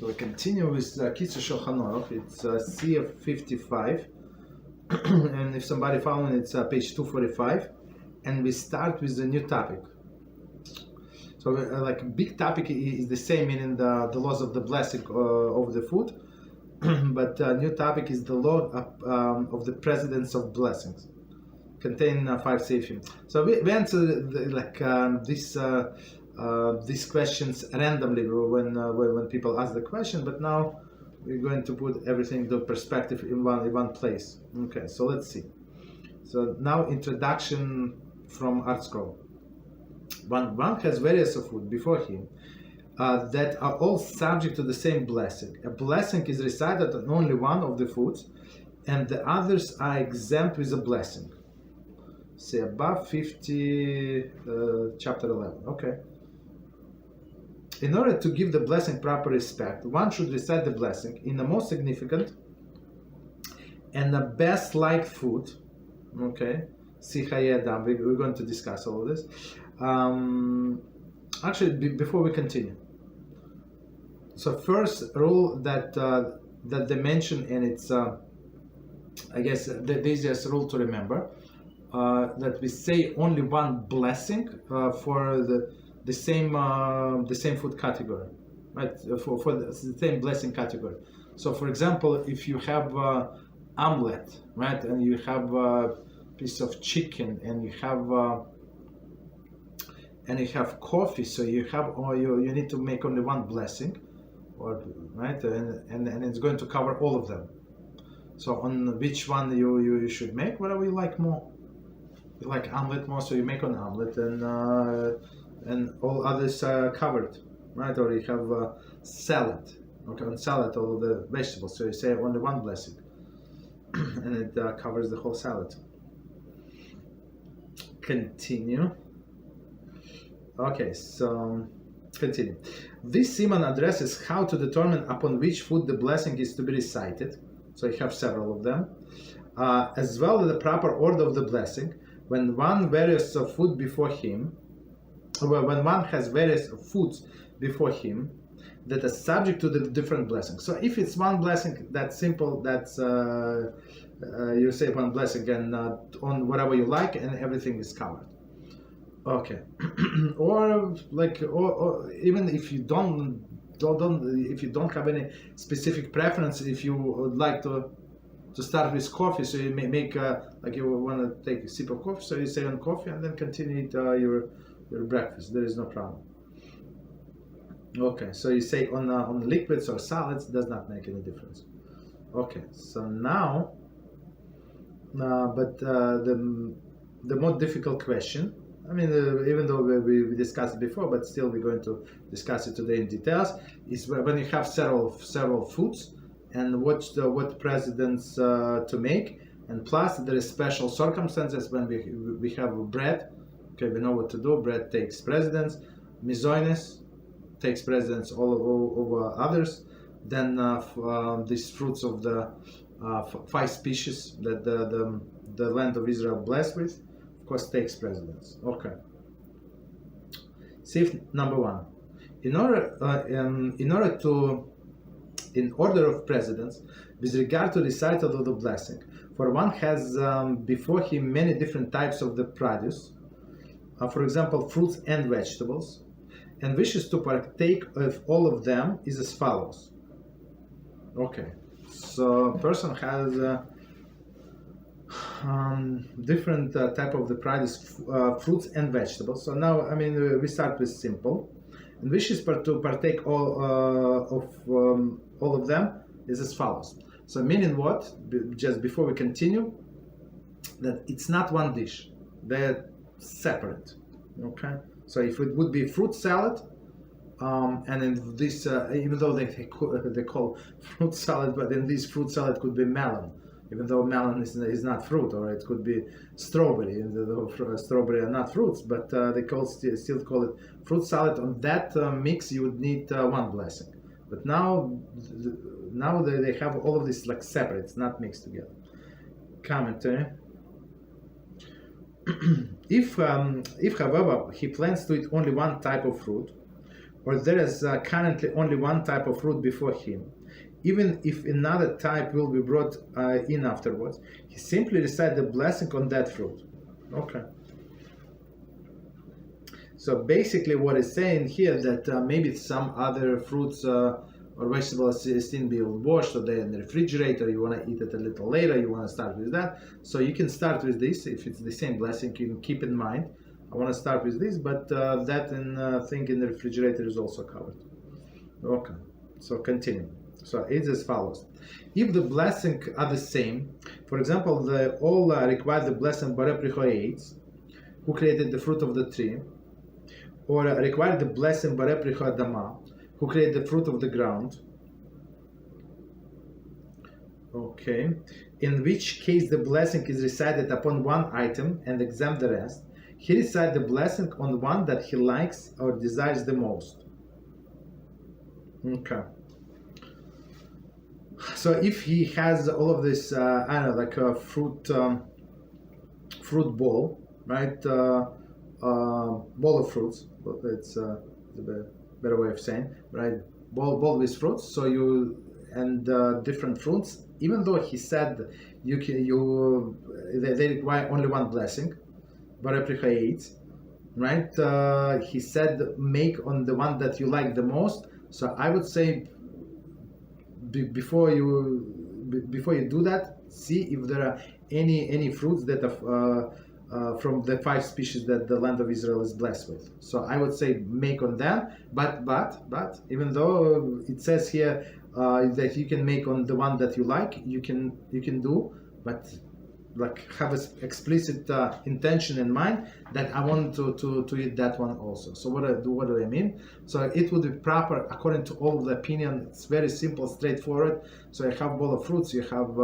So we continue with Kitzur Shulchan Aruch. It's CF 55, and if somebody found it's page 245, and we start with the new topic. So like big topic is the same, meaning the laws of the blessing of the food, but new topic is the law of the precedence of blessings, contain 5 seifim. So we answer these questions randomly when people ask the question, but now we're going to put everything into perspective in one place. Okay, so let's see. So now introduction from Art Scroll. One has various of food before him that are all subject to the same blessing. A blessing is recited on only one of the foods, and the others are exempt with a blessing. Say above 50, chapter 11. Okay. In order to give the blessing proper respect, one should recite the blessing in the most significant and the best liked food. Okay. We're going to discuss all of this. Actually, before we continue, so first rule that they mention, and it's I guess the easiest rule to remember, that we say only one blessing for the same food category, right? For the same blessing category. So, for example, if you have omelet, right, and you have a piece of chicken, and you have coffee, so you need to make only one blessing, or right, and it's going to cover all of them. So on which one you should make, whatever you like more. You like omelet more, so you make an omelet, and all others are covered, right? Or you have salad, okay, on salad all of the vegetables, so you say only one blessing, and it covers the whole salad. Continue. Okay, so continue. This Siman addresses how to determine upon which food the blessing is to be recited. So you have several of them, as well as the proper order of the blessing. When one various food before him, when one has various foods before him that are subject to the different blessings. So if it's one blessing, that's simple. That's you say one blessing and on whatever you like, and everything is covered. Okay, or even if you don't have any specific preference, if you would like to start with coffee, so you may make like you want to take a sip of coffee, so you say on coffee and then continue your breakfast. There is no problem. Okay, so you say on liquids or salads, does not make any difference. Okay, so now, but the more difficult question. I mean, even though we discussed it before, but still we're going to discuss it today in details. Is when you have several foods, and what precedents to make, and plus there is special circumstances when we have bread. Okay, we know what to do. Bread takes precedence. Mizoines takes precedence over others. Then these fruits of the 5 species that the land of Israel blessed with, of course, takes precedence. Okay. Safe number 1. In order of precedence, with regard to recital of the blessing, for one has before him many different types of the produce, for example, fruits and vegetables, and wishes to partake of all of them is as follows. Okay, so a person has different type of the produce, fruits and vegetables. So now, I mean, we start with simple, and wishes to partake all of them is as follows. So meaning what? Just before we continue, that it's not one dish; they're separate. Okay. So if it would be fruit salad, and in this, even though they call fruit salad, but in this fruit salad could be melon. Even though melon is not fruit, or it could be strawberry, even though strawberry are not fruits, but they still call it fruit salad. On that mix, you would need one blessing. But now they have all of this like separate, it's not mixed together. Commentary. If however he plans to eat only one type of fruit, or there is currently only one type of fruit before him, even if another type will be brought in afterwards, he simply recites the blessing on that fruit. Okay. So basically what it's saying here that maybe some other fruits or vegetables still be washed, so they're in the refrigerator, you want to eat it a little later, you want to start with that. So you can start with this. If it's the same blessing, you can keep in mind, I want to start with this, but that thing in the refrigerator is also covered. Okay, so continue. So it's as follows. If the blessing are the same, for example, they all require the blessing HaKadosh, who created the fruit of the tree, or require the blessing HaKadosh, who created the fruit of the ground. Okay, in which case the blessing is recited upon one item and exempt the rest. He recites the blessing on one that he likes or desires the most. Okay. So if he has all of this, I don't know, like a fruit bowl, right? Bowl of fruits. It's a better way of saying, right? Bowl with fruits. So you and different fruits. Even though he said they require only one blessing, right? He said make on the one that you like the most. So I would say before you do that, see if there are any fruits that are from the 5 species that the land of Israel is blessed with. So I would say make on them, but even though it says here that you can make on the one that you like, you can do, but like have an explicit intention in mind that I want to eat that one also. So what do I mean? So it would be proper according to all of the opinion. It's very simple, straightforward. So you have a bowl of fruits, you have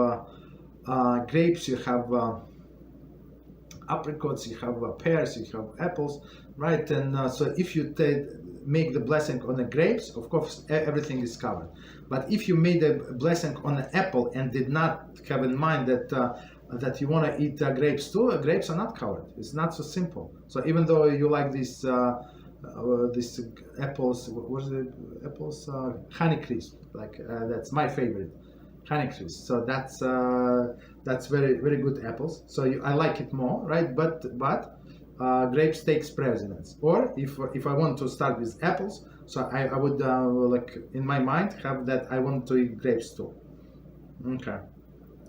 grapes, you have apricots, you have pears, you have apples, right? And so if you make the blessing on the grapes, of course everything is covered. But if you made a blessing on an apple and did not have in mind that you want to eat grapes too, grapes are not covered. It's not so simple. So even though you like these apples, what is it? Apples, honey crisp, like that's my favorite, honey crisp. So that's very very good apples. So I like it more, right? But grapes takes precedence. Or if I want to start with apples, so I would like in my mind have that I want to eat grapes too. Okay.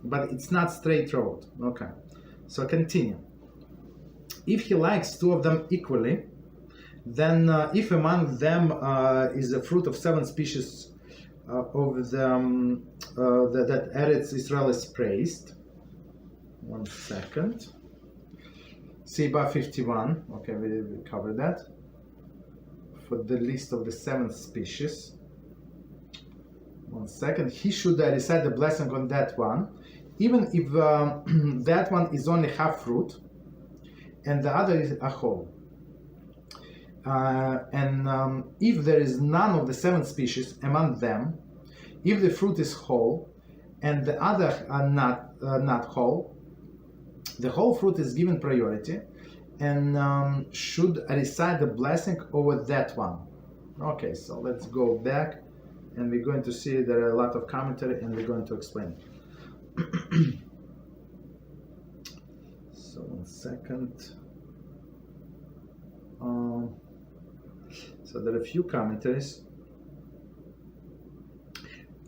But it's not straight road. Okay, so continue. If he likes 2 of them equally, then if among them is a fruit of 7 species of that Eretz Israel is praised. 1 second. Siba 51. Okay, we covered that. For the list of the 7 species. 1 second. He should recite the blessing on that one, even if that one is only half fruit and the other is a whole. If there is none of the 7 species among them, if the fruit is whole and the other are not whole, the whole fruit is given priority and should recite the blessing over that one. Okay, so let's go back. And we're going to see there are a lot of commentary, and we're going to explain. So 1 second. So there are a few commentaries.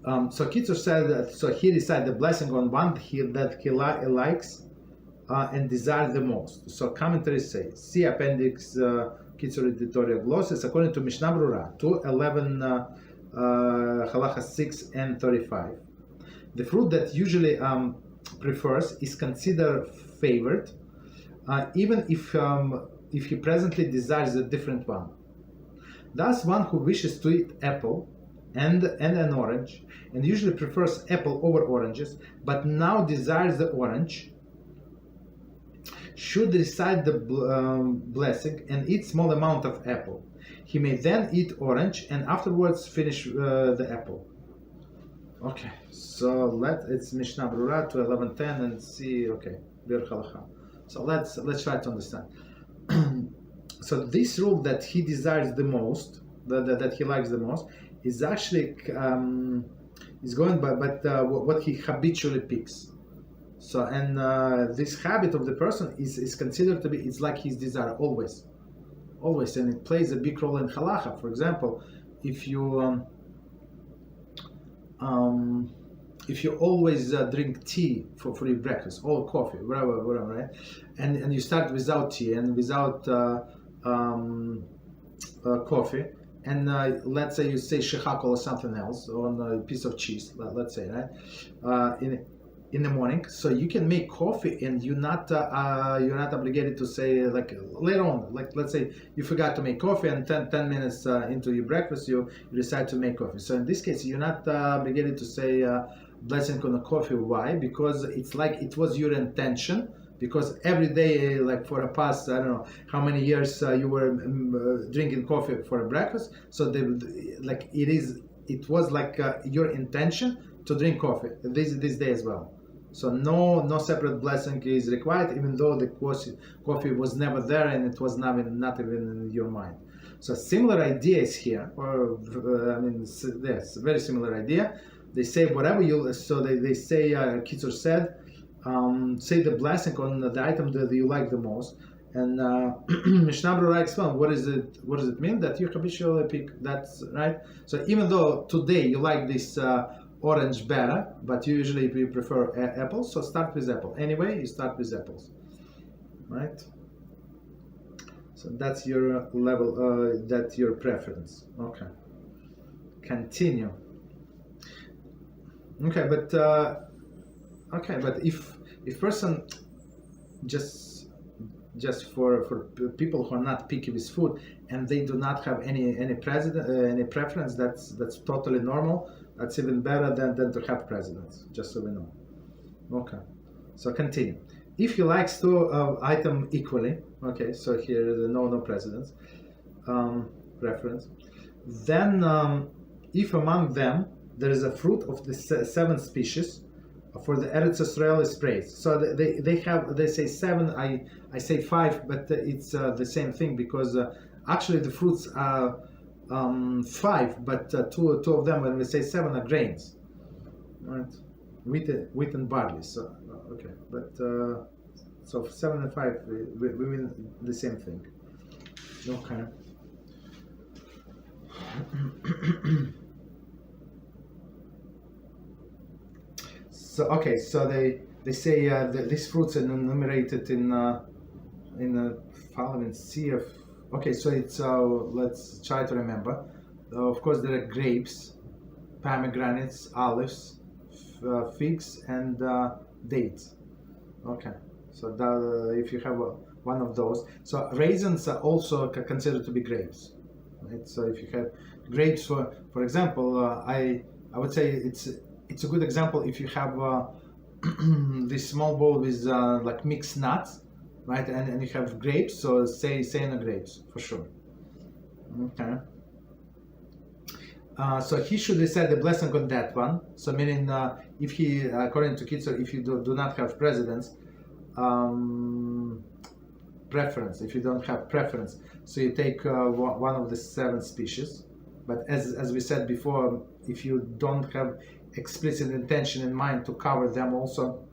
So Kitzur said that so he recited the blessing on one that he likes and desires the most. So commentaries say, see appendix Kitzur editorial glosses according to Mishnah Brura 2:11. Halachos 6 and 35. The fruit that usually prefers is considered favored, even if he presently desires a different one. Thus, one who wishes to eat apple and an orange, and usually prefers apple over oranges, but now desires the orange, should recite the blessing and eat small amount of apple. He may then eat orange and afterwards finish the apple. Okay, so it's Mishnah Brura to 11:10 and see. Okay, Bir Halacha. So let's try to understand. So this rule that he desires the most, that he likes the most is actually is going by what he habitually picks. So, and this habit of the person is considered to be, it's like his desire always, and it plays a big role in halacha. For example, if you always drink tea for your breakfast or coffee, whatever, right? And you start without tea and without coffee, and let's say you say shechakol or something else on a piece of cheese, let's say, right? In the morning, so you can make coffee, and you're not obligated to say, like, later on, like, let's say you forgot to make coffee, and 10 minutes into your breakfast you decide to make coffee. So in this case you're not obligated to say blessing on the coffee. Why? Because it's like it was your intention, because every day, like for the past, I don't know how many years you were drinking coffee for a breakfast, so it was like your intention to drink coffee this day as well. So no separate blessing is required, even though the coffee was never there and it was not even in your mind. So similar idea is here, or yes, very similar idea. They say whatever they say, Kitzur said, say the blessing on the item that you like the most. And Mishnah Berurah explains what does it mean that you habitually pick. That's right. So even though today you like this orange better, but usually you prefer apples, so start with apple. Anyway, you start with apples, right? So that's your level, that's your preference. Okay. Continue. Okay, but if person just for people who are not picky with food and they do not have any preference, that's totally normal. That's even better than to have presidents, just so we know. Okay, so continue. If he likes two item equally, okay, so here is no presidents preference. Then if among them there is a fruit of the 7 species, for the Eretz Israel is praised. So they say 7, I say 5, but it's the same thing, because actually the fruits are 5, but two of them, when we say 7, are grains, right? Wheat and barley. So okay, but so 7 and 5 we mean the same thing. Okay. So okay, so they say these fruits are enumerated in the following sea of. Okay, so it's let's try to remember. Of course, there are grapes, pomegranates, olives, figs, and dates. Okay, so if you have one of those, so raisins are also considered to be grapes, right? So if you have grapes, for example, I would say it's a good example if you have this small bowl with like mixed nuts. Right, and you have grapes, so say no grapes for sure. Okay. So he should decide the blessing on that one. So meaning, if he, according to Kitzur, if you do not have preference, if you don't have preference, so you take one of the 7 species. But as we said before, if you don't have explicit intention in mind to cover them also,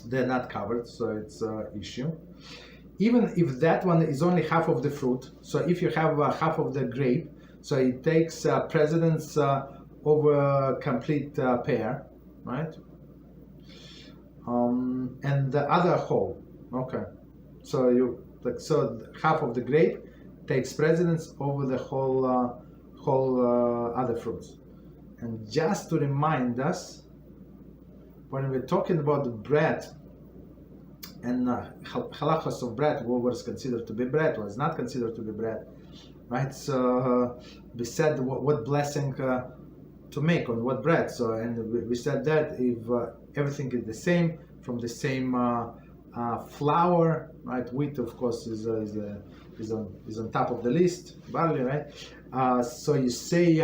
they're not covered, so it's an issue. Even if that one is only half of the fruit, so if you have half of the grape, so it takes precedence over complete pear, right? And the other whole, okay. So half of the grape takes precedence over the whole other fruits. And just to remind us, when we're talking about the bread and halachos of bread, what was considered to be bread, was not considered to be bread, right? So we said what blessing to make on what bread. So and we said that if everything is the same, from the same flour, right? Wheat, of course, is on top of the list. Barley, right? So you say.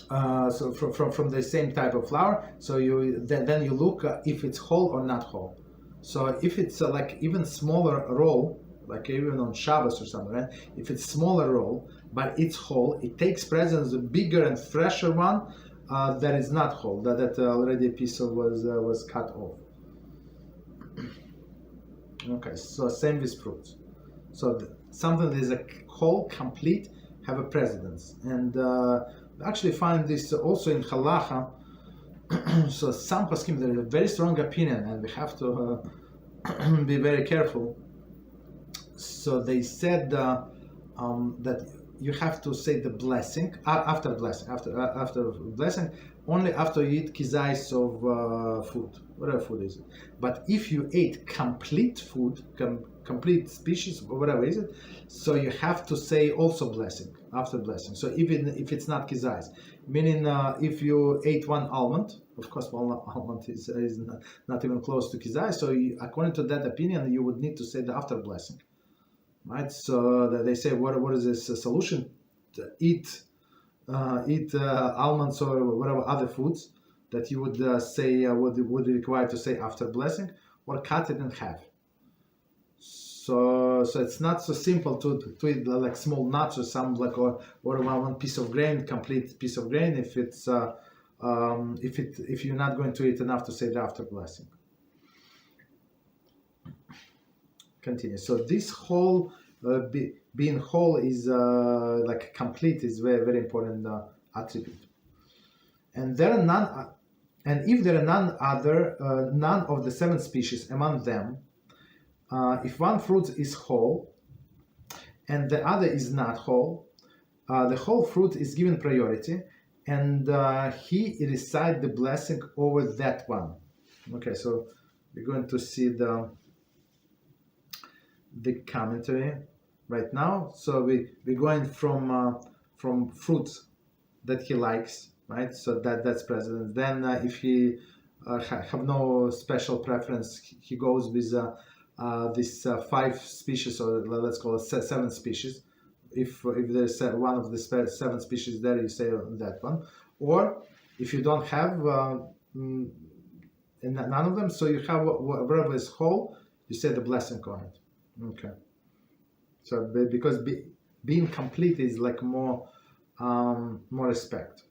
So from the same type of flour, so you then you look if it's whole or not whole. So if it's like even smaller roll, like even on Shabbos or something, right? If it's smaller roll, but it's whole. It takes precedence the bigger and fresher one that is not whole, that already a piece of was cut off. Okay, so same with fruits. So something that is a whole, complete, have a precedence. And actually find this also in Halacha. So some poskim, there is a very strong opinion, and we have to be very careful. So they said that you have to say the blessing after blessing, only after you eat kizais of food, whatever food is it. But if you ate complete food, complete species, whatever is it, so you have to say also blessing after blessing. So even if it's not kizais, meaning if you ate one almond, of course one almond is not even close to kizais, so according to that opinion you would need to say the after blessing. Right, so they say, what is this solution? To eat almonds or whatever other foods that you would say would require to say after blessing, or cut it in half. So it's not so simple to eat like small nuts or some like or one piece of grain, complete piece of grain, if it's if you're not going to eat enough to say the after blessing. Continue. So this whole being whole is like complete is very, very important attribute. And there are none, and if there are none of the 7 species among them, if one fruit is whole and the other is not whole, the whole fruit is given priority, and he recite the blessing over that one. Okay, so we're going to see the commentary right now. So we're going from fruits that he likes, right? So that's precedence. Then if he have no special preference, he goes with this 5 species, or let's call it 7 species. If there's one of the 7 species there, you say that one. Or if you don't have none of them, so you have whatever is whole, you say the blessing on it. Okay. So because being complete is like more respect.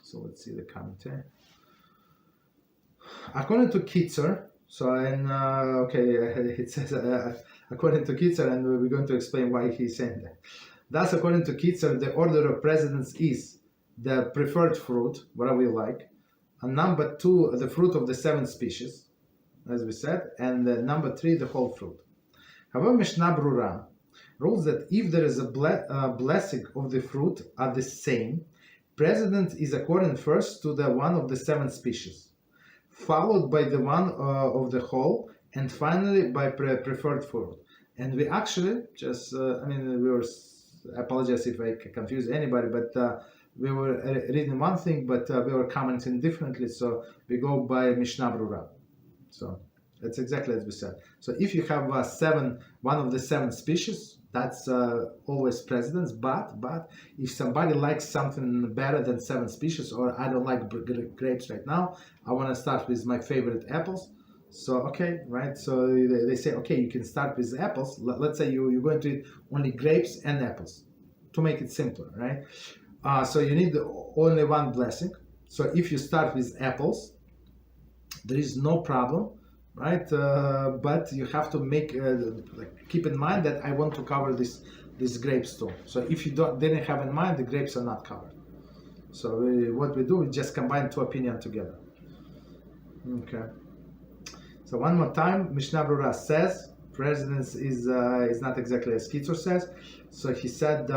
So let's see the commentary. According to Kitzur, so it says according to Kitzur, and we're going to explain why he's saying that. Thus, according to Kitzur, the order of precedence is the preferred fruit, whatever you like, and number 2, the fruit of the 7 species, as we said, and number 3, the whole fruit. However, Mishnah Brura rules that if there is a blessing of the fruit are the same, precedence is according first to the one of the 7 species, followed by the one of the whole, and finally by preferred fruit. And we actually just, I apologize if I confuse anybody, but we were reading one thing, but we were commenting differently, so we go by Mishnah Brura. So that's exactly as we said. So if you have one of the 7 species, that's always precedence. But if somebody likes something better than 7 species, or I don't like grapes right now, I want to start with my favorite apples. So okay, right? So they say, okay, you can start with apples. Let's say you're going to eat only grapes and apples, to make it simpler, right? So you need only one blessing. So if you start with apples, there is no problem, right? But you have to make keep in mind that I want to cover this grapes too. So if you didn't have in mind, the grapes are not covered. So what we do, we just combine 2 opinions together. Okay. So one more time, Mishnah Brura says precedence is not exactly as Kitzur says. So he said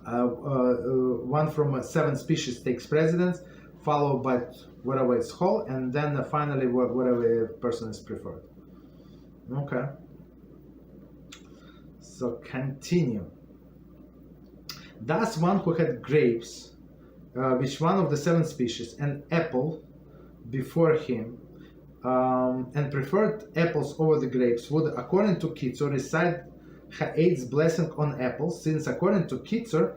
one from 7 species takes precedence, followed by whatever is whole, and then finally whatever person is preferred. Okay. So continue. Thus one who had grapes, which one of the 7 species, and apple before him, and preferred apples over the grapes, would, according to Kitzur, recite Ha'ed's blessing on apples, since according to Kitzur,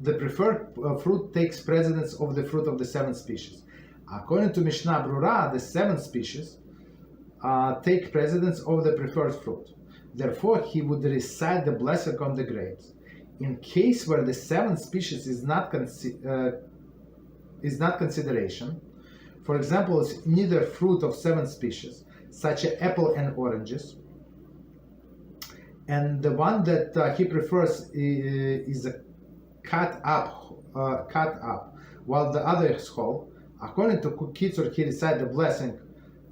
the preferred fruit takes precedence of the fruit of the 7 species. According to Mishnah Brura, the 7 species take precedence over the preferred fruit. Therefore, he would recite the blessing on the grapes. In case where the seventh species is not consideration, for example, it's neither fruit of seven species, such as apple and oranges, and the one that he prefers is a cut up, while the other is whole. According to Kitzur, he recites the blessing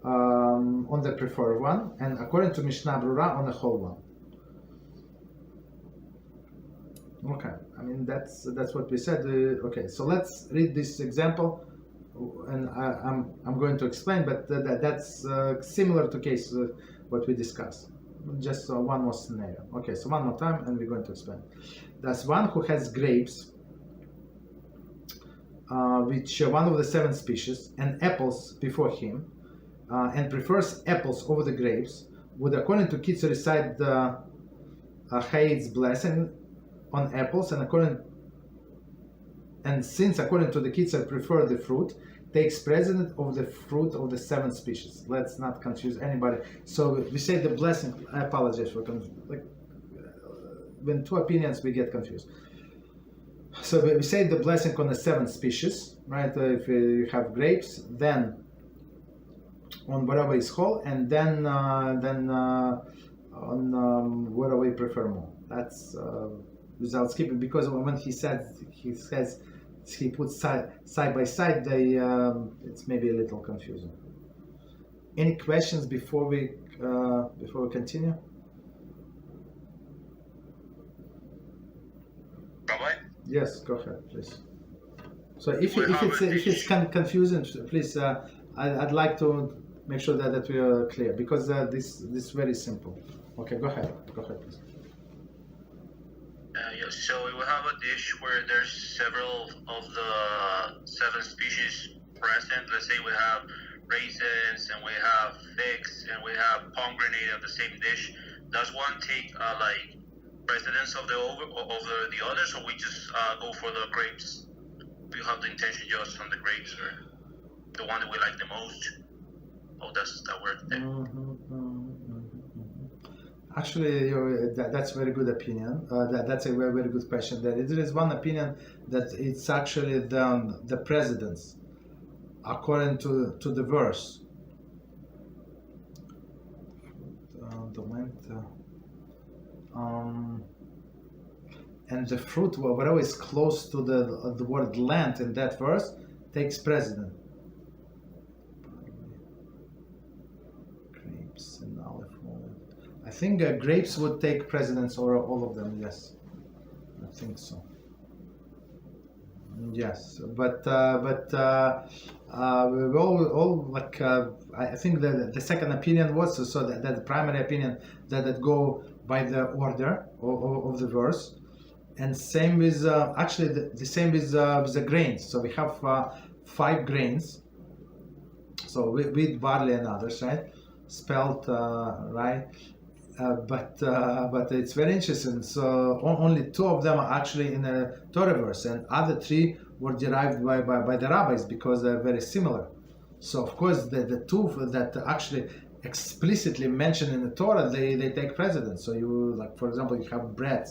on the preferred one, and according to Mishnah Brura, on the whole one. Okay, I mean that's what we said. Okay, so let's read this example, and I'm going to explain, but that's similar to case what we discussed. Just one more scenario. Okay, so one more time, and we're going to explain. That's one who has grapes, which one of the seven species, and apples before him, and prefers apples over the grapes, would, according to Kitzur, recite the Haid's blessing on apples, and since according to the Kitzur prefer the fruit, takes precedence of the fruit of the seven species. Let's not confuse anybody. So we say the blessing. I apologize for when two opinions we get confused. So we say the blessing on the seven species, right? If you have grapes, then on whatever is whole, and then on whatever we prefer more. That's without skipping, because when he says he puts side by side, it's maybe a little confusing. Any questions before we continue? Rabbi? Yes, go ahead, please. So if it's confusing, please, I'd like to make sure that we are clear, because this is very simple. Okay, go ahead, please. So we will have a dish where there's several of the seven species present. Let's say we have raisins, and we have figs, and we have pomegranate of the same dish. Does one take precedence of the others, or we just go for the grapes? We have the intention just on the grapes, or the one that we like the most? Oh, does that work then? Actually, that's a very good opinion. That's a very, very good question. There is one opinion that it's actually the precedence according to the verse. And the fruit, whatever is close to the word land in that verse, takes precedence. Grapes and olive oil. I think grapes would take precedence over all of them. Yes, I think so. Yes, but we all like. I think the second opinion was so that the primary opinion that go by the order of the verse, and same with actually the same with the grains. So we have 5 grains. So wheat, barley, and others, right? Spelt right. But it's very interesting. So only 2 of them are actually in a Torah verse, and other 3 were derived by the rabbis because they're very similar. So of course the 2 that actually explicitly mentioned in the Torah, they take precedence. So you, like, for example, you have bread,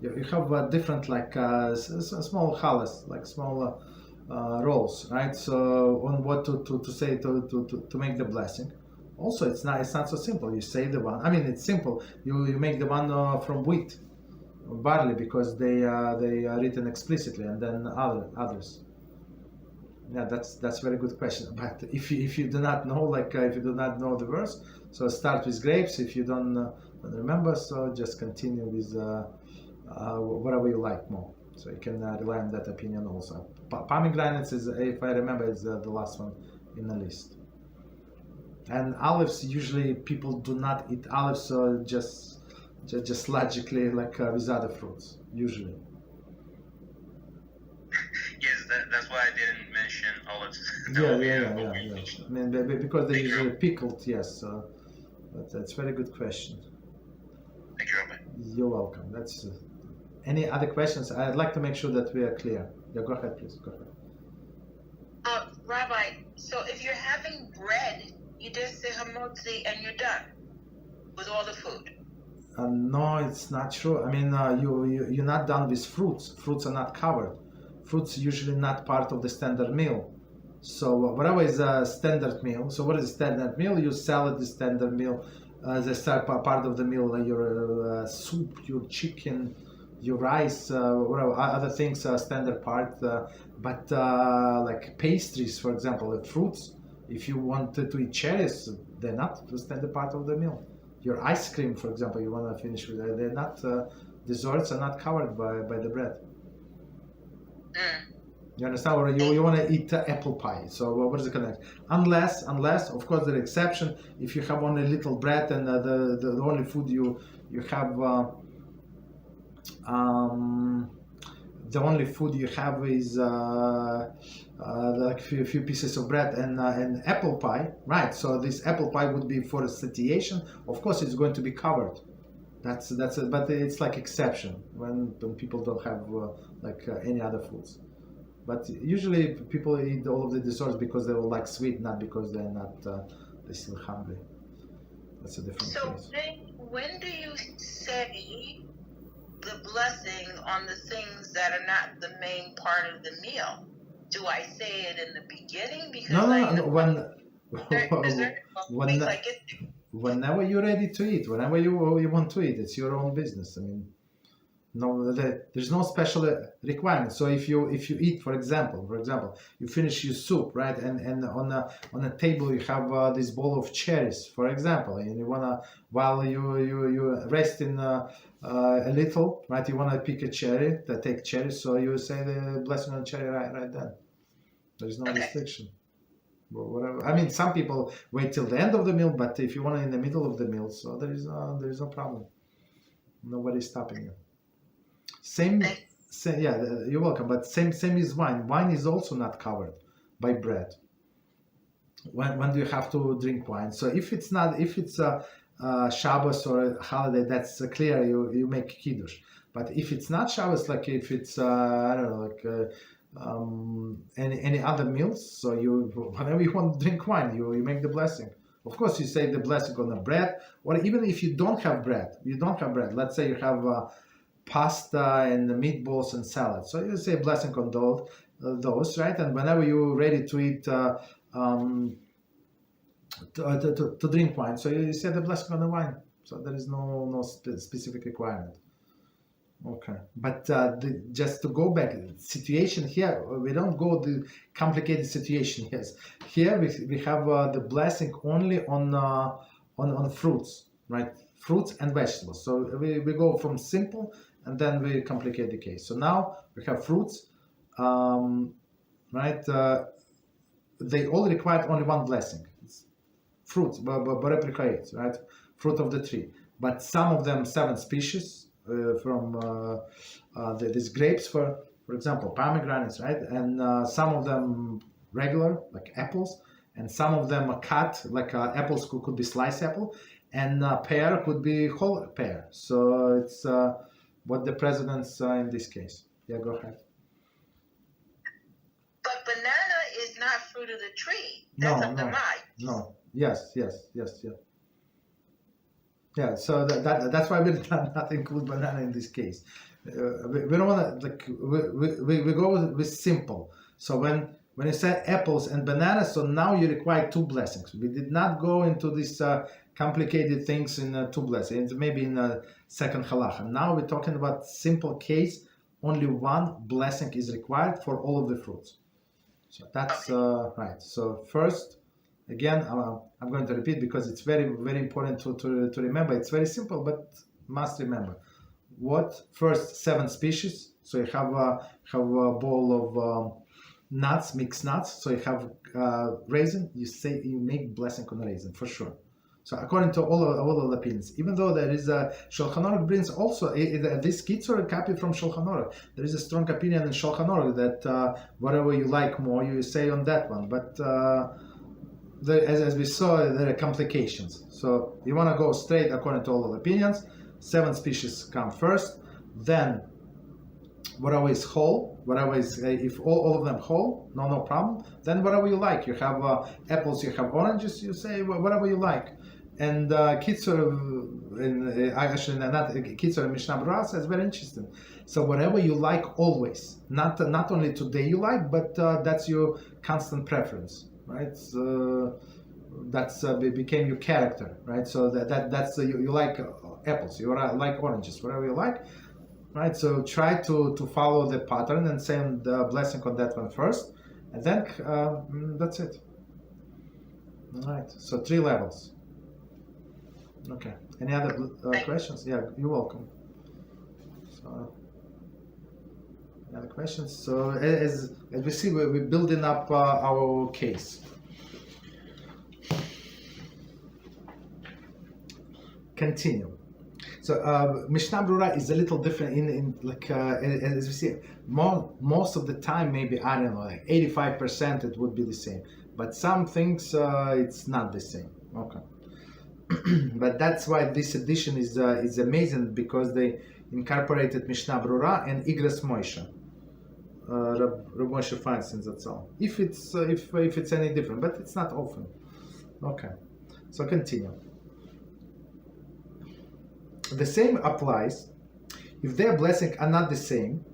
you have different small challahs, like small rolls, right? So on what to say to make the blessing. Also, it's not so simple. You say the one. I mean, it's simple. You make the one from wheat, barley, because they are written explicitly, and then others. Yeah, that's very good question. But if you do not know, if you do not know the verse, so start with grapes. If you don't remember, so just continue with whatever you like more. So you can rely on that opinion also. Pomegranates is, if I remember, is the last one in the list. And olives, usually people do not eat olives, so just logically, with other fruits, usually. Yes, that's why I didn't mention olives. Yeah. I mean, because they're usually pickled, yes. But that's a very good question. Thank you, Rabbi. You're welcome. That's any other questions? I'd like to make sure that we are clear. Yeah, go ahead, please. Go ahead. Rabbi, so if you're having bread, you just say hamotzi and you're done with all the food. No, it's not true. I mean, you're not done with fruits. Fruits are not covered. Fruits usually not part of the standard meal. So whatever is a standard meal. So what is a standard meal? Your salad is standard meal. The part of the meal, your soup, your chicken, your rice, whatever other things are standard part. But like pastries, for example, fruits. If you want to eat cherries, they're not the standard part of the meal. Your ice cream, for example, you want to finish with, they're not, desserts are not covered by the bread. You understand? Or you want to eat apple pie. So what is the connect? Unless, of course, there is exception. If you have only little bread and the only food you have, the only food you have is like a few pieces of bread and apple pie, right? So this apple pie would be for a satiation. Of course, it's going to be covered. That's it. But it's like exception when people don't have any other foods. But usually people eat all of the desserts because they will like sweet, not because they're not they're still hungry. That's a different case. So when do you say the blessing on the things that are not the main part of the meal? Do I say it in the beginning? Because whenever you're ready to eat, whenever you want to eat, it's your own business. I mean, no, there's no special requirement. So if you eat, for example, you finish your soup, right, and on a table you have this bowl of cherries, for example, and you wanna, while you resting a little, right, you wanna pick a cherry, take cherries, so you say the blessing on cherry right then. There is no restriction. Well, whatever. I mean, some people wait till the end of the meal, but if you want it in the middle of the meal, so there is no problem. Nobody's stopping you. Same, yeah, you're welcome. But same is wine. Wine is also not covered by bread. When do you have to drink wine? So if it's Shabbos or a holiday, that's clear. You make kiddush. But if it's not Shabbos, like if it's I don't know, like any other meals, so whenever you want to drink wine, you make the blessing. Of course, you say the blessing on the bread, or even if you don't have bread. Let's say you have pasta and meatballs and salad. So you say blessing on those, right? And whenever you're ready to eat, to drink wine, so you say the blessing on the wine. So there is no specific requirement. Okay, but just to go back, situation here, we don't go the complicated situation. Yes, here we have the blessing only on fruits, right? Fruits and vegetables. So we go from simple and then we complicate the case. So now we have fruits, right? They all require only one blessing. It's fruits, BeEzrat, right? Fruit of the tree. But some of them 7 species. From these grapes, for example, pomegranates, right? And some of them regular, like apples, and some of them are cut, like apples could be sliced apple, and pear could be whole pear. So it's what the president's in this case. Yeah, go ahead. But banana is not fruit of the tree. That's of the vine. No. Yes. Yeah, so that's why we did not include banana in this case. We don't want to we go with simple. So when you said apples and bananas, so now you require 2 blessings. We did not go into these complicated things in 2 blessings. Maybe in a second halacha. Now we're talking about simple case. Only 1 blessing is required for all of the fruits. So that's right. So first. Again, I'm going to repeat because it's very, very important to remember. It's very simple, but must remember. What first 7 species? So you have a bowl of nuts, mixed nuts. So you have raisin. You make blessing on raisin for sure. So according to all of the opinions, even though there is a Shulchan Aruch brings also this Kitzur copy from Shulchan Aruch, there is a strong opinion in Shulchan Aruch that whatever you like more, you say on that one, but. As we saw, there are complications. So you want to go straight according to all of the opinions. 7 species come first. Then whatever is whole, whatever is, if all of them whole, no problem. Then whatever you like. You have apples, you have oranges, you say whatever you like. And Kitzur, actually not Kitzur and Mishnah Berurah is very interesting. So whatever you like always, not only today you like, but that's your constant preference, right? That's became your character, right? So that's you like apples, you like oranges, whatever you like, right? So try to follow the pattern and send the blessing on that one first, and then that's it. All right. So 3 levels. Okay. Any other questions? Yeah, you're welcome. So, any other questions? So as we see, we're building up our case. Continue. So Mishnah Berurah is a little different in like as we see, most of the time, maybe I don't know, like 85% it would be the same, but some things it's not the same. Okay. But that's why this edition is amazing, because they incorporated Mishnah Berurah and Igras Moshe. Rabbi Moshe Feinstein, that's all. If it's any different, but it's not often. Okay, so continue. The same applies if their blessings are not the same,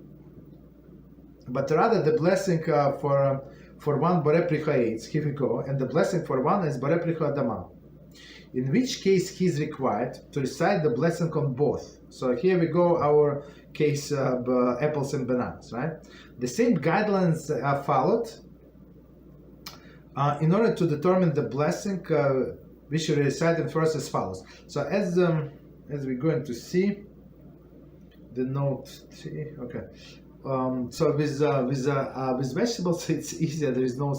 but rather the blessing for one Borei Pri Cha'etz, here we go, and the blessing for one is Borei Pri Cha'adama. In which case he is required to recite the blessing on both. So here we go, our case of apples and bananas, right? The same guidelines are followed in order to determine the blessing. We should recite them first as follows. So as we're going to see, the note 3, okay. So with vegetables it's easier. There is no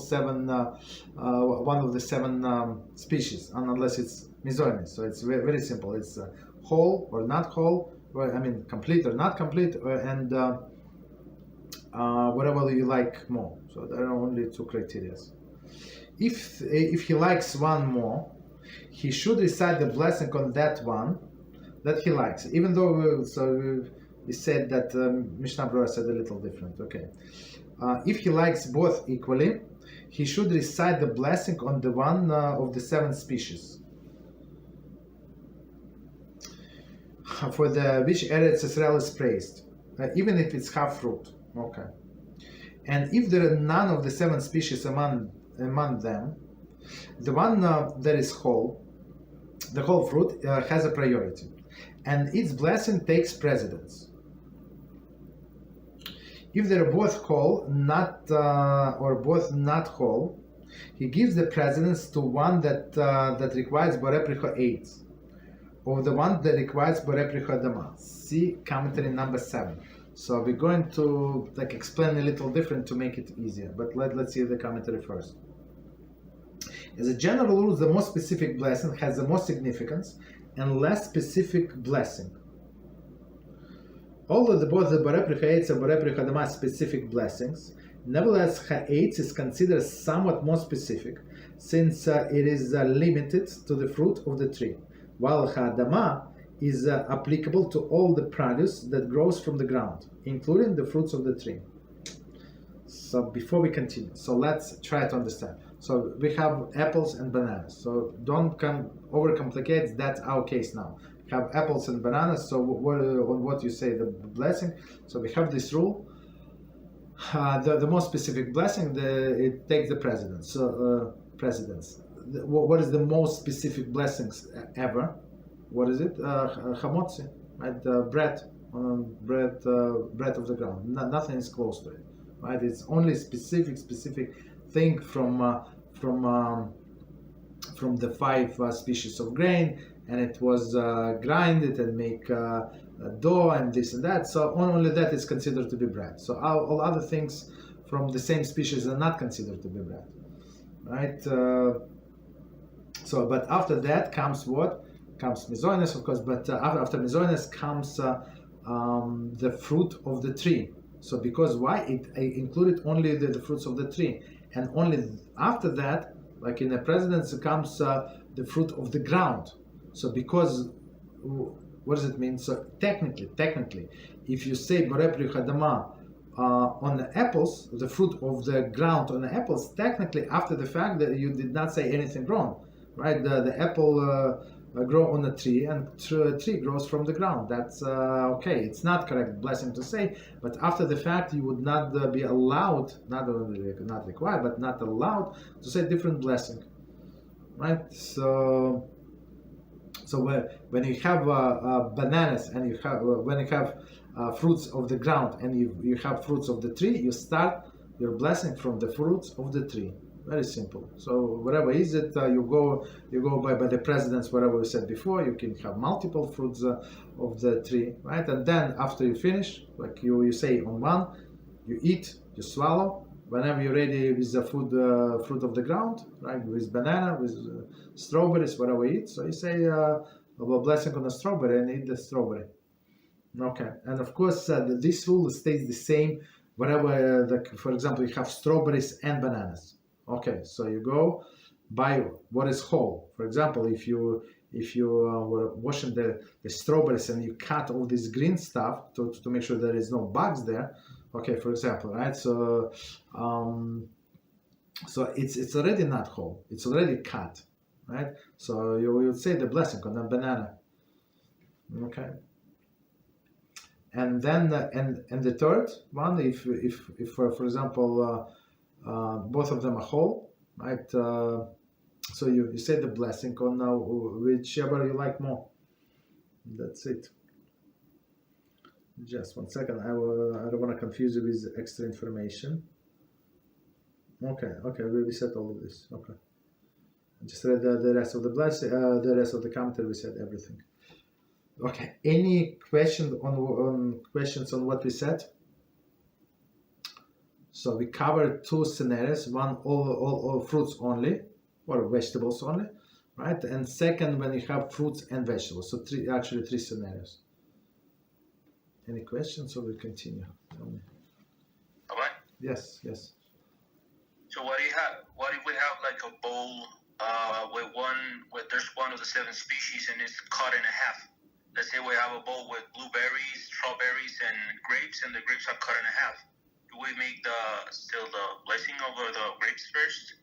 one of the 7 species, unless it's misogyny. So it's very, very simple. It's whole or not whole, or I mean complete or not complete, and whatever you like more. So there are only 2 criteria. If he likes one more, he should recite the blessing on that one that he likes, even though we said that Mishnah Berurah said a little different. Okay, if he likes both equally, he should recite the blessing on the one of the 7 species for the which Eretz Israel is praised, even if it's half fruit. Okay, and if there are none of the 7 species among them, the one that is whole, the whole fruit has a priority, and its blessing takes precedence. If they are both whole, or both not whole, he gives the precedence to one that requires Borei Pri Cha'etz, or the one that requires Borei Pri Cha'adama. See commentary number 7. So we're going to explain a little different to make it easier. But let's see the commentary first. As a general rule, the most specific blessing has the most significance, and less specific blessing. Although both the Borei Pri Cha'etz and Borei Pri Cha'adama are specific blessings, nevertheless Cha'etz is considered somewhat more specific, since it is limited to the fruit of the tree, while Cha'adama is applicable to all the produce that grows from the ground, including the fruits of the tree. So before we continue, so let's try to understand. So we have apples and bananas. So don't overcomplicate. That's our case now. We have apples and bananas. So on what you say, the blessing. So we have this rule. The most specific blessing, it takes the precedence. What is the most specific blessings ever? What is it? Chamotzi, right? Bread of the ground. Nothing is close to it, right? It's only specific thing from the 5 species of grain, and it was grinded and make dough and this and that. So only that is considered to be bread. So all other things from the same species are not considered to be bread, right? But after that comes what? Comes misogynes, of course. But after misogynes comes the fruit of the tree. So because why? It included only the fruits of the tree. And only after that, like in the precedence, comes the fruit of the ground. So because, what does it mean? So technically, if you say Borei Pri Cha'adama on the apples, the fruit of the ground on the apples, technically after the fact that you did not say anything wrong, right? The apple grow on a tree, and a tree grows from the ground. That's okay. It's not correct blessing to say, but after the fact, you would not be allowed, not required, but not allowed to say different blessing, right? So when you have bananas and you have when you have fruits of the ground and you have fruits of the tree, you start your blessing from the fruits of the tree. Very simple. So whatever is it, you go by the precedence, whatever we said before. You can have multiple fruits of the tree, right? And then after you finish, like you say on one, you eat, you swallow. Whenever you're ready with the fruit of the ground, right? With banana, with strawberries, whatever you eat. So you say a blessing on a strawberry and eat the strawberry. Okay. And of course, this rule stays the same. Whatever, for example, you have strawberries and bananas. Okay, so you go buy what is whole. For example, if you were washing the strawberries and you cut all this green stuff to make sure there is no bugs there. Okay, for example, right? So it's already not whole. It's already cut, right? So you would say the blessing on the banana. Okay. And then and the third one, if for example. Both of them are whole, right? So you say the blessing on whichever you like more. That's it. Just 1 second. I don't want to confuse you with extra information. Okay. We said all of this. Okay. Just read the rest of the blessing. The rest of the commentary. We said everything. Okay. Any questions on what we said? So we covered two scenarios, one all fruits only, or vegetables only, right? And second, when you have fruits and vegetables. So three scenarios. Any questions, or we continue? Rabbi? Yes. So what if we have like a bowl where there's one of the 7 species and it's cut in half? Let's say we have a bowl with blueberries, strawberries, and grapes, and the grapes are cut in half. Do we make still the blessing over the grapes first?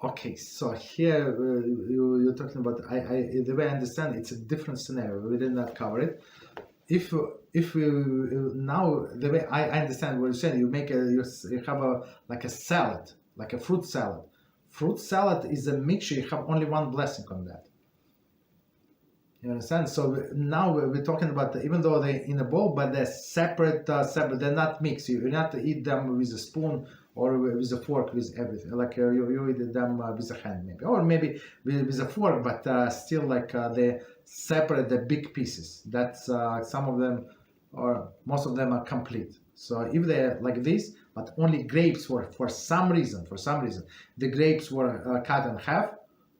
Okay, so here you're talking about. The way I understand, it's a different scenario. We did not cover it. If we now the way I understand what you're saying, you have a salad, like a fruit salad. Fruit salad is a mixture. You have only one blessing on that. You understand? So now we're talking about even though they're in a bowl, but they're separate. They're not mixed. You not eat them with a spoon or with a fork with everything. Like you eat them with a hand maybe, or maybe with a fork, but still like they separate the big pieces. That's some of them, or most of them are complete. So if they're like this, but only grapes were for some reason, the grapes were cut in half,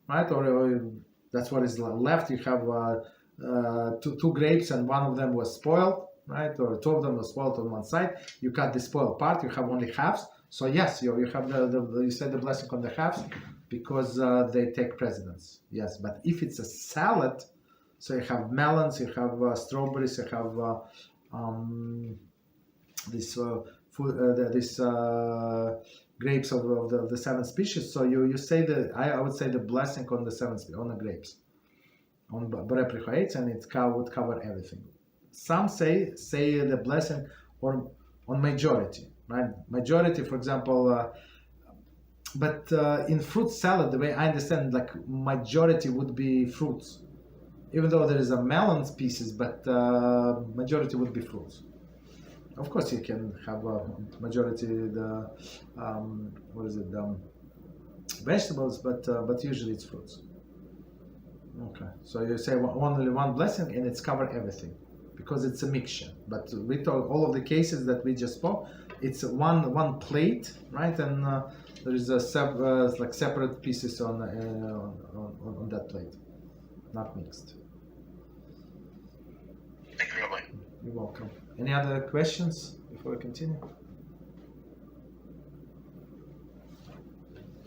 right? Or that's what is left. You have two grapes and one of them was spoiled, right? Or two of them were spoiled on one side. You cut the spoiled part. You have only halves. So yes, you have you said the blessing on the halves because they take precedence. Yes, but if it's a salad, so you have melons, you have strawberries, you have this grapes of the 7 species. So you say I would say the blessing on the 7 on the grapes, on BeEzrat, and it would cover everything. Some say the blessing or on majority, right? Majority, for example, but in fruit salad, the way I understand, like majority would be fruits, even though there is a melon pieces, but majority would be fruits. Of course, you can have a majority the vegetables, but usually it's fruits. Okay, so you say only one blessing, and it's cover everything because it's a mixture. But we talk all of the cases that we just spoke. It's one plate, right? And there is like separate pieces on that plate, not mixed. Thank you, Rabbi. You're welcome. Any other questions before we continue?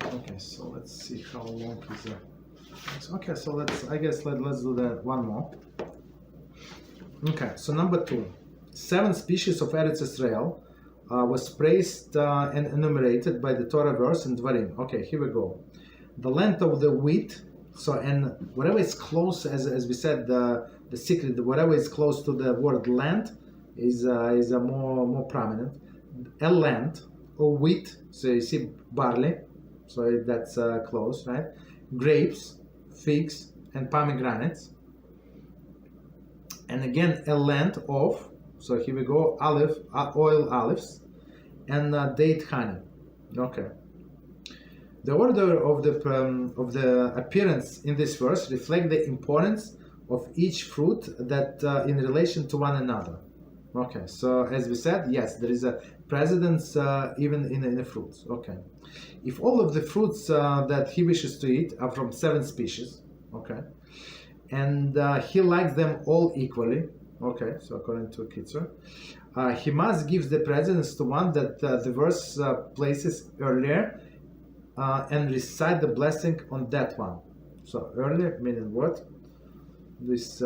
Okay, so let's see how long is it. Okay, so let's do that one more. Okay, so number 2, 7 species of Eretz Israel was praised and enumerated by the Torah verse in Dvarim. Okay, here we go. The length of the wheat So, and whatever is close, as we said, the secret, whatever is close to the word land is a more prominent. A land or wheat, so you see barley, so that's close, right? Grapes, figs, and pomegranates. And again, a land of, so here we go, oil olives, and date honey. Okay. The order of the appearance in this verse reflect the importance of each fruit that in relation to one another. Okay, so as we said, yes, there is a precedence even in the fruits. Okay, if all of the fruits that he wishes to eat are from 7 species, okay, and he likes them all equally, okay, so according to Kitzur, he must give the precedence to one that the verse places earlier and recite the blessing on that one. So earlier meaning what? This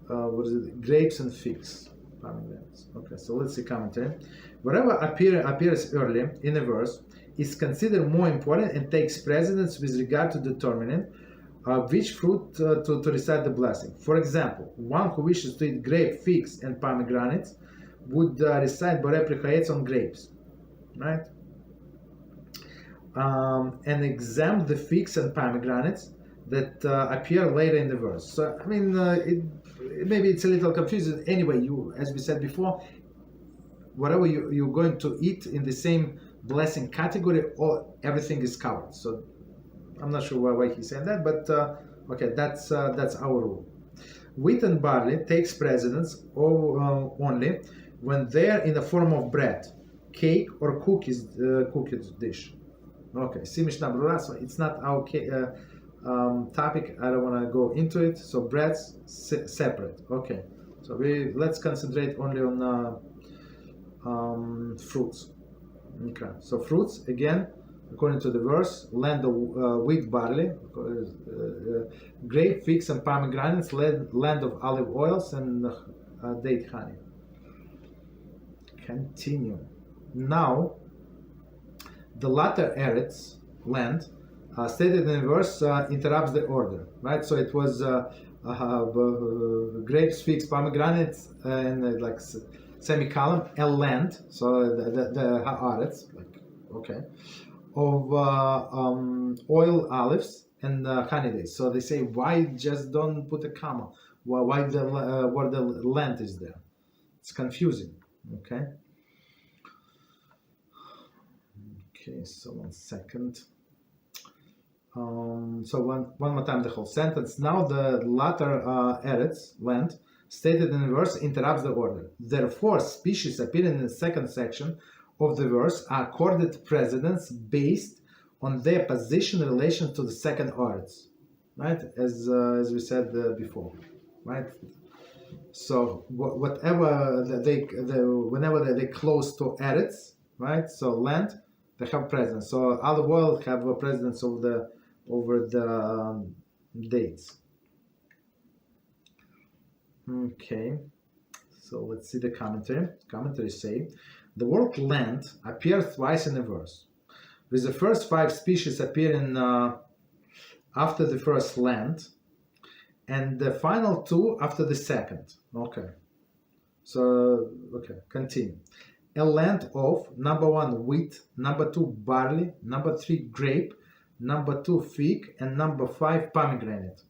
what is it? Grapes and figs. Okay, so let's see commentary. Whatever appears early in a verse is considered more important and takes precedence with regard to determining which fruit to recite the blessing. For example, one who wishes to eat grape, figs, and pomegranates would recite BeEzrat on grapes, right? And examine the figs and pomegranates that appear later in the verse. So, I mean, maybe it's a little confusing. Anyway, as we said before, whatever you're going to eat in the same blessing category, everything is covered. So, I'm not sure why he said that, but okay, that's our rule. Wheat and barley takes precedence only when they're in the form of bread, cake, or cooked dish. Okay, so it's not our topic. I don't want to go into it. So breads separate. Okay, so let's concentrate only on fruits. Okay, so fruits again, according to the verse, land of wheat, barley, grape, figs, and pomegranates, land of olive oils and date honey. Continue. Now, the latter eretz, land, stated in the verse, interrupts the order, right? So it was grapes, figs, pomegranates, and like semicolon, a land, so the haaretz, like, okay, of oil olives and honey days. So they say, why just don't put a comma? Why where the land is there? It's confusing, okay? Okay, so 1 second. So one more time the whole sentence. Now the latter eretz, land, stated in the verse, interrupts the order. Therefore, species appearing in the second section of the verse are accorded precedence based on their position in relation to the second eretz, right? As we said before, right? So whatever whenever they close to eretz, right? So land, they have precedence. So olive oil have a precedence over the dates. Okay, so let's see the commentary. Commentaries say the word land appears twice in the verse, with the first 5 species appearing after the first land, and the final 2 after the second. Okay, so okay, continue. A land of number 1 wheat, number 2 barley, number 3 grape, number 2 fig, and number 5 pomegranate.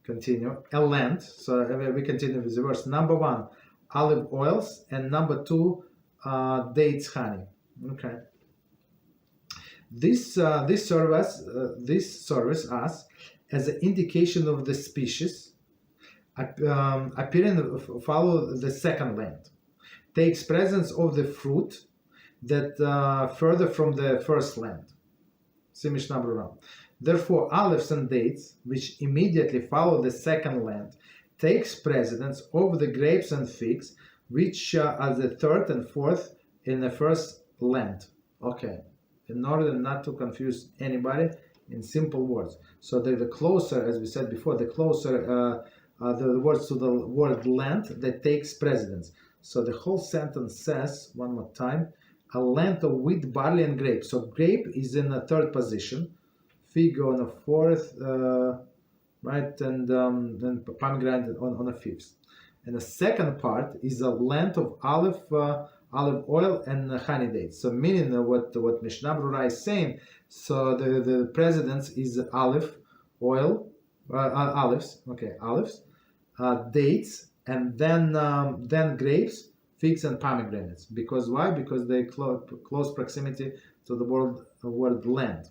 Continue. A land, so we continue with the verse. Number 1 olive oils, and number 2 dates honey. Okay. This serves us as an indication of the species appearing follow the second land. Takes presence of the fruit that further from the first land. See Mishnah Berurah. Therefore, olives and dates, which immediately follow the second land, takes precedence over the grapes and figs, which are the third and fourth in the first land. Okay, in order not to confuse anybody, in simple words. So the closer, as we said before, the closer the words to the word land, that takes precedence. So the whole sentence says, one more time, a land of wheat, barley, and grape. So grape is in the third position. fig on a fourth, right, and pomegranate on a fifth. And the second part is a length of olive oil and honey dates. So meaning what Mishnah Brura is saying. So the precedence is olive oil, olives, dates, and then grapes, figs, and pomegranates. Because why? Because they close proximity to the word land.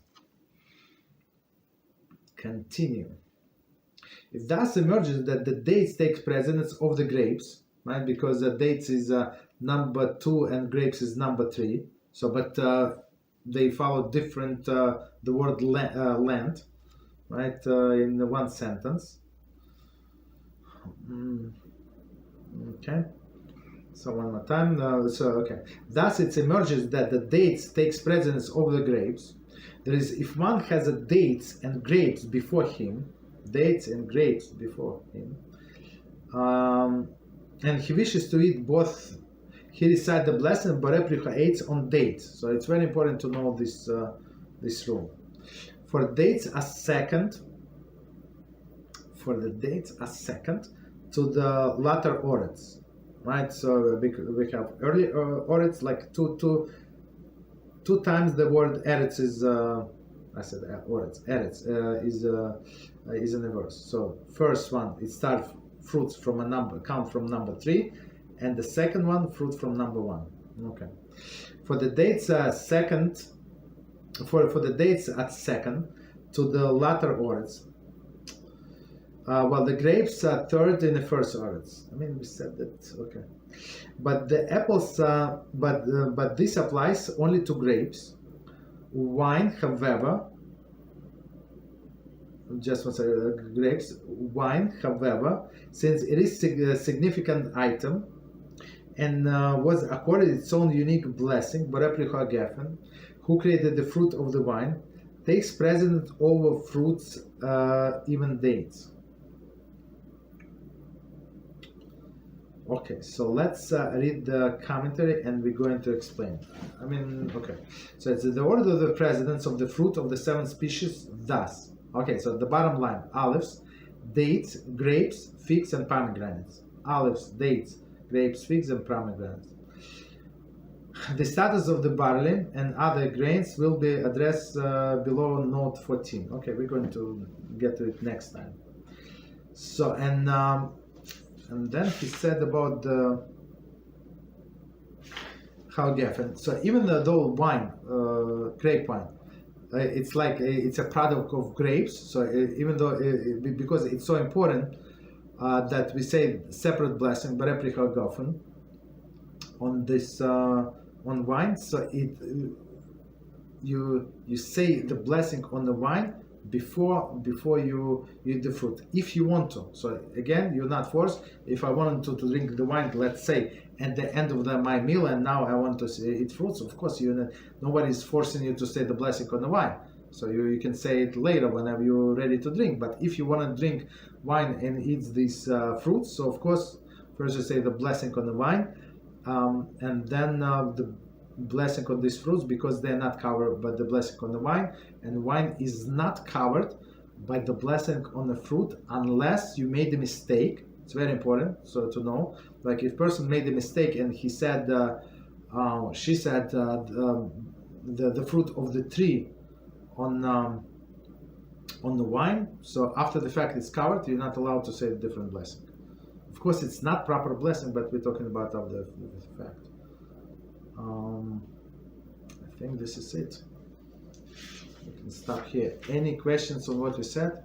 Continue. It thus emerges that the dates take precedence of the grapes, right? Because the dates is number 2 and grapes is number 3. So, but they follow different the word land, right? In one sentence. Okay. So one more time. Okay. Thus, it emerges that the dates takes precedence over the grapes. That is, if one has a dates and grapes before him, and he wishes to eat both, he recite the blessing BeEzrat on dates. So it's very important to know this rule. For dates a second to the latter orets, right? So we have early orets, like two times the word eretz is orets. Eretz is in the verse. So first one, it starts fruits from a number, count from number 3, and the second one, fruit from number 1. Okay. For the dates second to the latter orets, while the grapes are third in the first orets. I mean, we said that. Okay. But the apples, but this applies only to grapes. Wine, however, since it is a significant item and was accorded its own unique blessing, Brocha, who created the fruit of the wine, takes precedence over fruits, even dates. Okay, so let's read the commentary and we're going to explain. Okay. So it's the order of the precedence of the fruit of the 7 species thus. Okay, so the bottom line: olives, dates, grapes, figs, and pomegranates. Olives, dates, grapes, figs, and pomegranates. The status of the barley and other grains will be addressed below note 14. Okay, we're going to get to it next time. So, and then he said about the HaKadosh. So even though wine, grape wine, it's like it's a product of grapes. So even though because it's so important that we say separate blessing, BeEzrat, on this on wine. So you say the blessing on the wine before you eat the fruit, if you want to. So again, you're not forced. If I wanted to drink the wine, let's say at the end of my meal, and now I want to eat fruits, of course nobody's forcing you to say the blessing on the wine. So you can say it later whenever you're ready to drink. But if you want to drink wine and eat these fruits, so of course first you say the blessing on the wine, and then the blessing on these fruits, because they're not covered by the blessing on the wine, and wine is not covered by the blessing on the fruit unless you made a mistake. It's very important so to know, like if person made a mistake and he said she said the fruit of the tree on the wine, so after the fact it's covered, you're not allowed to say a different blessing. Of course it's not proper blessing, but we're talking about after the fact. I think this is it. We can stop here. Any questions on what we said?